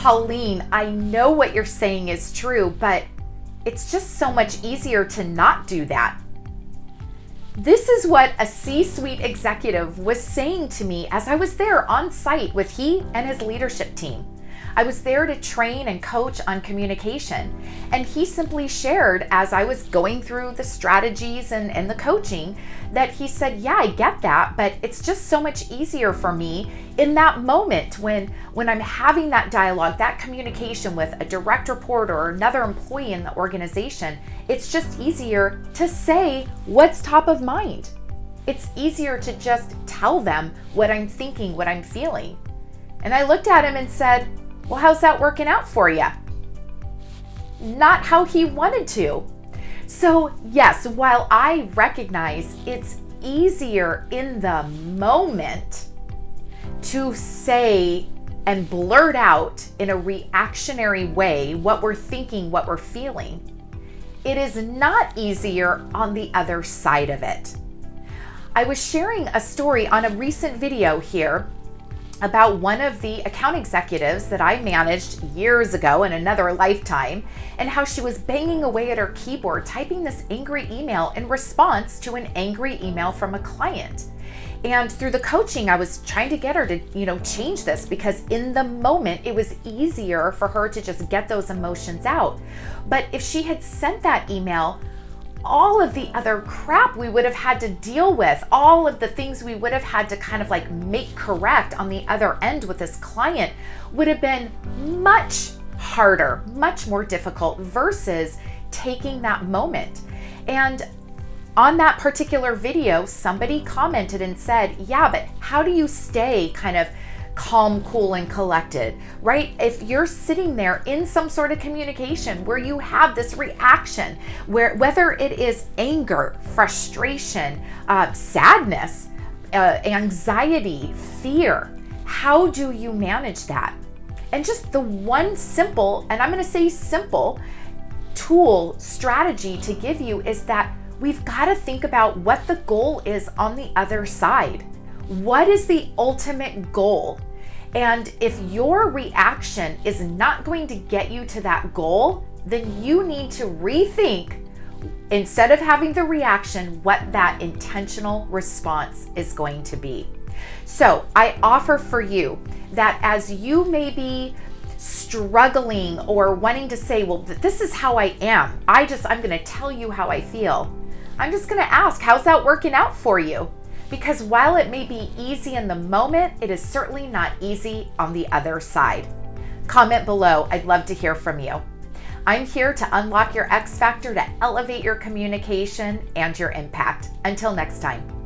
Colleen, I know what you're saying is true, but it's just so much easier to not do that. This is what a C-suite executive was saying to me as I was there on site with he and his leadership team. I was there to train and coach on communication, and he simply shared as I was going through the strategies and the coaching that he said, yeah, I get that, but it's just so much easier for me in that moment when I'm having that dialogue, that communication with a direct report or another employee in the organization. It's just easier to say what's top of mind. It's easier to just tell them what I'm thinking, what I'm feeling. And I looked at him and said, well, how's that working out for you? Not how he wanted to. So yes, while I recognize it's easier in the moment to say and blurt out in a reactionary way what we're thinking, what we're feeling, it is not easier on the other side of it. I was sharing a story on a recent video here about one of the account executives that I managed years ago in another lifetime, and how she was banging away at her keyboard, typing this angry email in response to an angry email from a client. And through the coaching, I was trying to get her to, change this, because in the moment, it was easier for her to just get those emotions out. But if she had sent that email, all of the other crap we would have had to deal with, all of the things we would have had to kind of like make correct on the other end with this client would have been much harder, much more difficult versus taking that moment. And on that particular video, somebody commented and said, yeah, but how do you stay kind of calm, cool, and collected, right? If you're sitting there in some sort of communication where you have this reaction, where whether it is anger, frustration, sadness, anxiety, fear, how do you manage that? And just the one simple, and I'm going to say simple, tool, strategy to give you is that we've got to think about what the goal is on the other side. What is the ultimate goal? And if your reaction is not going to get you to that goal, then you need to rethink, instead of having the reaction, what that intentional response is going to be. So I offer for you that as you may be struggling or wanting to say, well, this is how I am, I'm going to tell you how I feel. I'm just going to ask, how's that working out for you? Because while it may be easy in the moment, it is certainly not easy on the other side. Comment below. I'd love to hear from you. I'm here to unlock your X factor to elevate your communication and your impact. Until next time.